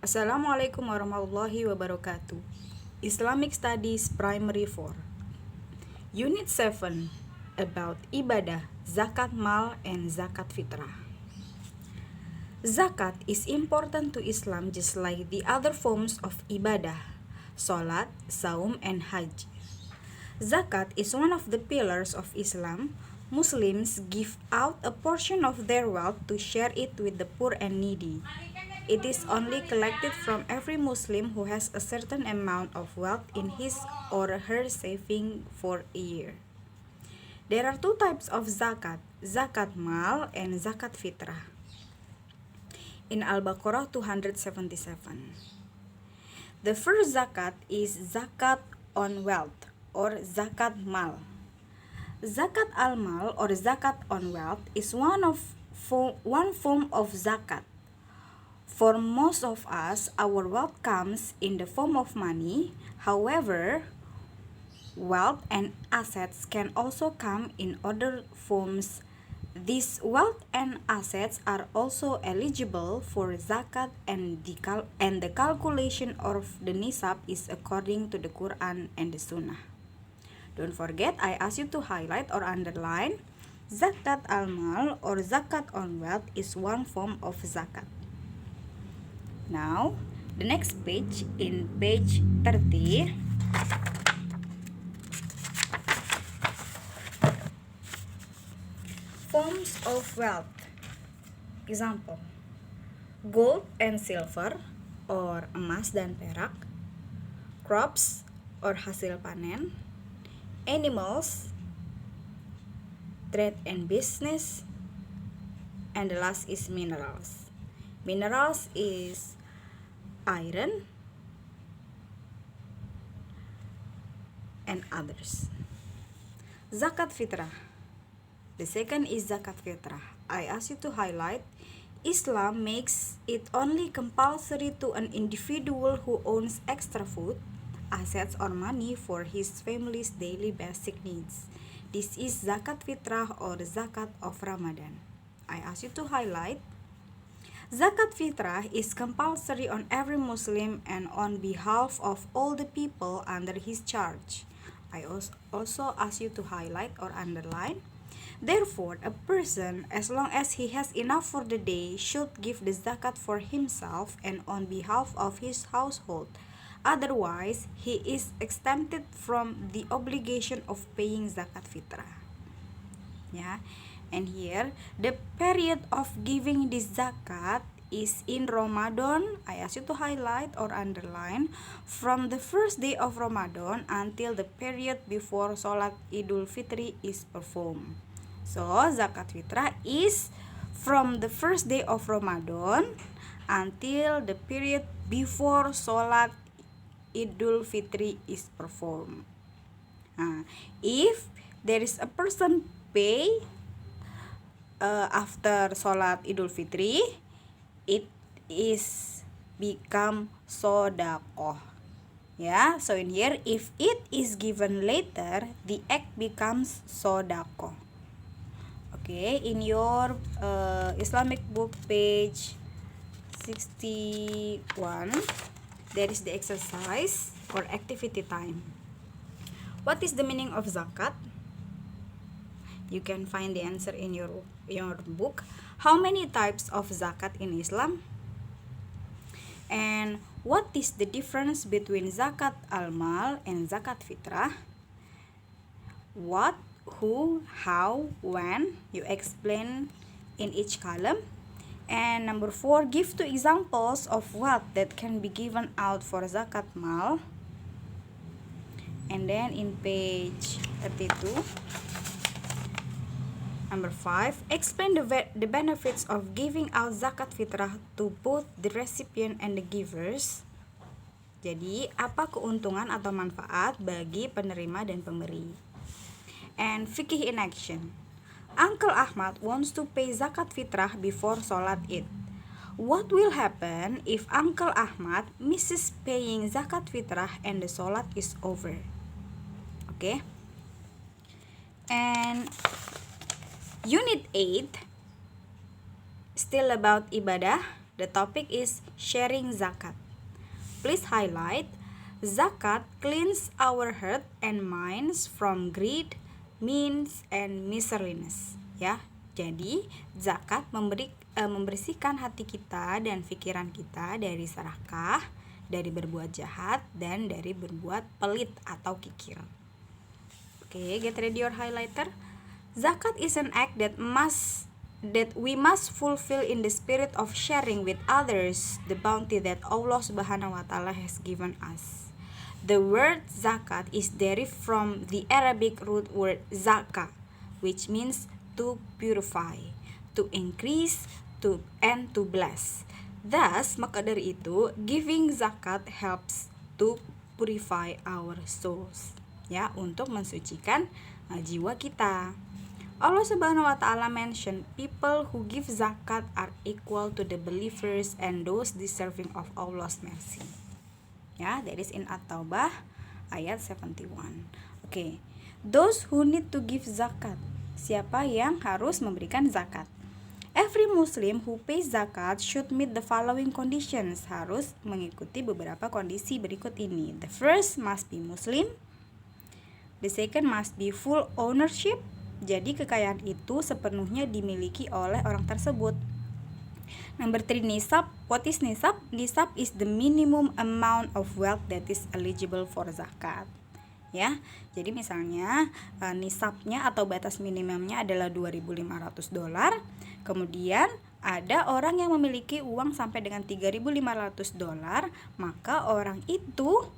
Assalamualaikum warahmatullahi wabarakatuh. Islamic Studies Primary 4. Unit 7 about ibadah, zakat mal and zakat fitrah. Zakat is important to Islam just like the other forms of ibadah, salat, saum and hajj. Zakat is one of the pillars of Islam. Muslims give out a portion of their wealth to share it with the poor and needy. It is only collected from every Muslim who has a certain amount of wealth in his or her saving for a year. There are two types of zakat, zakat mal and zakat fitrah. In Al-Baqarah 277. The first zakat is zakat on wealth or zakat mal. Zakat al-mal or zakat on wealth is one form of zakat. For most of us, our wealth comes in the form of money. However, wealth and assets can also come in other forms. These wealth and assets are also eligible for zakat, and the calculation of the nisab is according to the Quran and the Sunnah. Don't forget, I ask you to highlight or underline. Zakat al-mal or zakat on wealth is one form of zakat. Now, the next page, in page 30, forms of wealth. Example, gold and silver or emas dan perak, crops or hasil panen, animals, trade and business, and the last is minerals. Minerals is iron and others. Zakat fitrah. The second is zakat fitrah. I ask you to highlight. Islam makes it only compulsory to an individual who owns extra food, assets or money for his family's daily basic needs. This is zakat fitrah or zakat of Ramadan. I ask you to highlight. Zakat fitrah is compulsory on every Muslim and on behalf of all the people under his charge. I also ask you to highlight or underline. Therefore, a person, as long as he has enough for the day, should give the zakat for himself and on behalf of his household. Otherwise, he is exempted from the obligation of paying zakat fitrah. Yeah. And here, the period of giving this zakat is in Ramadan. I ask you to highlight or underline from the first day of Ramadan until the period before Salat Idul Fitri is performed. So, zakat fitrah is from the first day of Ramadan until the period before Salat Idul Fitri is performed. If there is a person pay after Salat Idul Fitri, it is become sodakoh. Yeah, so in here, if it is given later, the act becomes sodakoh. Okay, in your Islamic book page 61, there is the exercise or activity time. What is the meaning of zakat? You can find the answer in your book. How many types of zakat in Islam? And what is the difference between zakat al-mal and zakat fitrah? What, who, how, when, you explain in each column. And number 4, give 2 examples of wealth that can be given out for zakat mal. And then in page 32, number 5, explain the benefits of giving out zakat fitrah to both the recipient and the givers. Jadi, apa keuntungan atau manfaat bagi penerima dan pemberi? And fikih in action. Uncle Ahmad wants to pay zakat fitrah before Salat Id. What will happen if Uncle Ahmad misses paying zakat fitrah and the Salat is over? Okay. And Unit 8, still about ibadah, The topic is sharing zakat. Please highlight, zakat cleans our heart and minds from greed, means, and miserliness. Ya, jadi zakat membersihkan hati kita dan pikiran kita dari serakah, dari berbuat jahat, dan dari berbuat pelit atau kikir. Oke, get ready your highlighter. Zakat is an act that we must fulfill in the spirit of sharing with others the bounty that Allah Subhanahu wa Ta'ala has given us. The word zakat is derived from the Arabic root word zaka, which means to purify, to increase, and to bless. Thus, maka dari itu, giving zakat helps to purify our souls, ya, untuk mensucikan jiwa kita. Allah Subhanahu wa Ta'ala mention people who give zakat are equal to the believers and those deserving of Allah's mercy. Ya, that is in At-Taubah ayat 71. Oke. Those who need to give zakat. Siapa yang harus memberikan zakat? Every Muslim who pays zakat should meet the following conditions. Harus mengikuti beberapa kondisi berikut ini. The first must be Muslim. The second must be full ownership. Jadi kekayaan itu sepenuhnya dimiliki oleh orang tersebut. Number 3, nisab. What is nisab? Nisab is the minimum amount of wealth that is eligible for zakat. Ya, jadi misalnya nisabnya atau batas minimumnya adalah $2.500. Kemudian ada orang yang memiliki uang sampai dengan $3.500, maka orang itu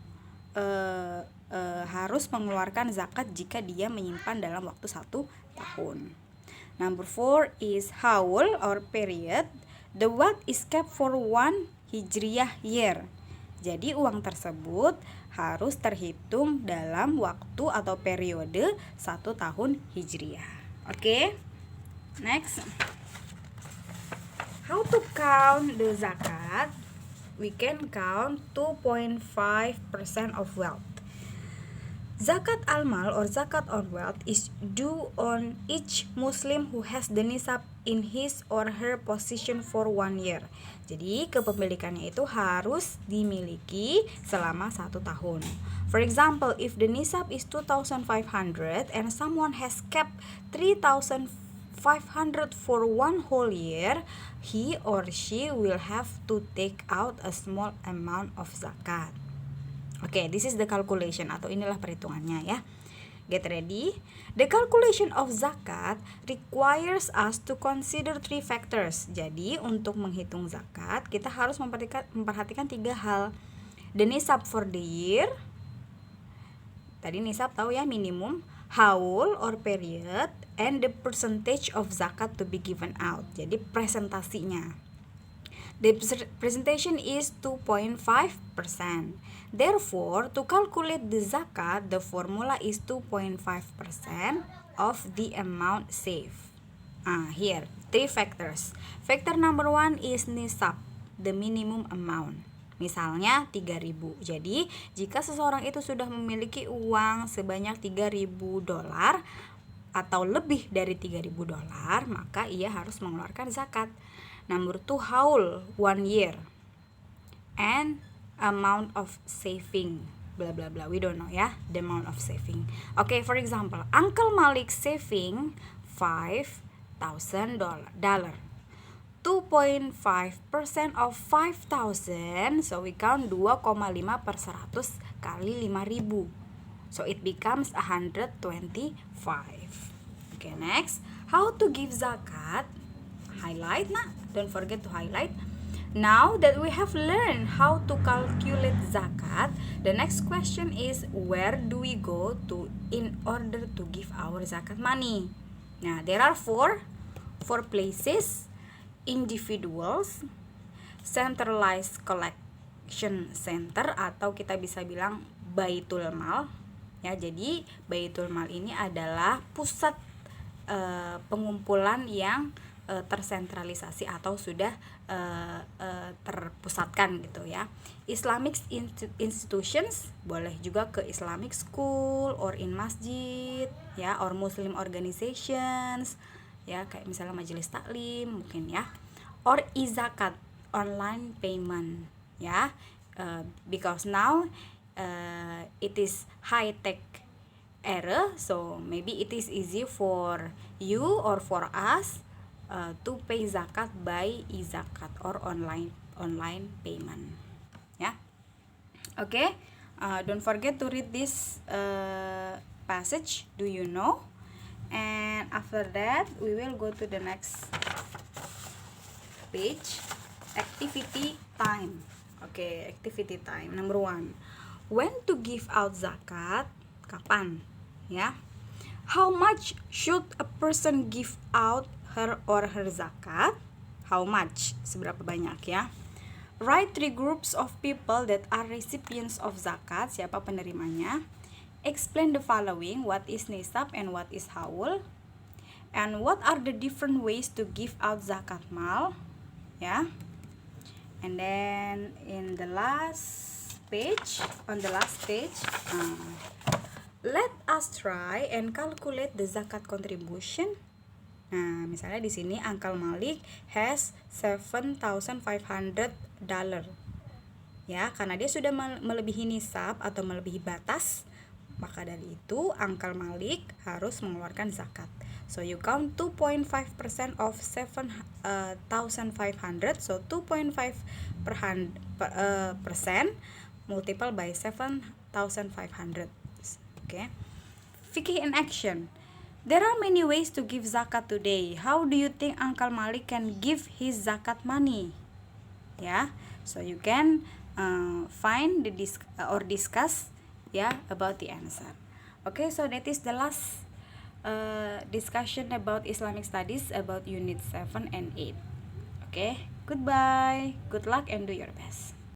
harus mengeluarkan zakat jika dia menyimpan dalam waktu 1 tahun. Number 4 is haul or period. The wealth is kept for 1 hijriyah year. Jadi uang tersebut harus terhitung dalam waktu atau periode 1 tahun hijriyah. Oke. Next. How to count the zakat? We can count 2.5% of wealth. Zakat al-mal or zakat on wealth is due on each Muslim who has the nisab in his or her possession for 1 year. Jadi kepemilikannya itu harus dimiliki selama 1 tahun. For example, if the nisab is 2,500 and someone has kept 3,500 for 1 whole year, he or she will have to take out a small amount of zakat. Okay, this is the calculation atau inilah perhitungannya ya. Get ready. The calculation of zakat requires us to consider 3 factors. Jadi untuk menghitung zakat kita harus memperhatikan 3 hal. The nisab for the year. Tadi nisab tahu ya, minimum, haul or period, and the percentage of zakat to be given out. Jadi presentasinya. The presentation is 2.5%. Therefore, to calculate the zakat, the formula is 2.5% of the amount saved. Here, 3 factors. Factor number 1 is nisab, the minimum amount. Misalnya 3.000. Jadi, jika seseorang itu sudah memiliki uang sebanyak $3.000 atau lebih dari $3.000, maka ia harus mengeluarkan zakat. Number 2, haul 1 year and amount of saving, blah blah blah, we don't know ya, the amount of saving. Okay, for example, Uncle Malik saving $5,000. 2.5% of 5,000, so we count 2,5 per 100 kali 5.000, so it becomes 125. Okay, next, how to give zakat? Highlight na, don't forget to highlight. Now that we have learned how to calculate zakat, the next question is, where do we go to in order to give our zakat money? Now, there are four places: individuals, centralized collection center, atau kita bisa bilang Baitul Mal. Ya, jadi Baitul Mal ini adalah pusat pengumpulan yang tersentralisasi atau sudah terpusatkan gitu ya. Islamic institutions, boleh juga ke Islamic school or in masjid ya, or Muslim organizations ya, kayak misalnya majelis taklim mungkin ya, or izakat online payment, ya. Because now it is high tech era, so maybe it is easy for you or for us to pay zakat by e-zakat or online payment, ya. Okay, don't forget to read this passage. Do you know? And after that, we will go to the next page. Activity time. Okay, activity time. Number 1. When to give out zakat? Kapan? Ya. How much should a person give out her or her zakat? How much? Seberapa banyak, ya? Write 3 groups of people that are recipients of zakat. Siapa penerimanya? Explain the following. What is nisab and what is haul? And what are the different ways to give out zakat mal? Ya. And then in the last page, let us try and calculate the zakat contribution. Nah, misalnya di sini Uncle Malik has $7,500. Ya, karena dia sudah melebihi nisab atau melebihi batas, maka dari itu Uncle Malik harus mengeluarkan zakat. So you count 2.5% of 7,500. So 2.5% multiple by 7,500. Okay. Fikih in action. There are many ways to give zakat today. How do you think Uncle Malik can give his zakat money? Yeah, so you can find or discuss about the answer. Okay, so that is the last discussion about Islamic studies about unit 7 and 8. Okay, goodbye, good luck and do your best.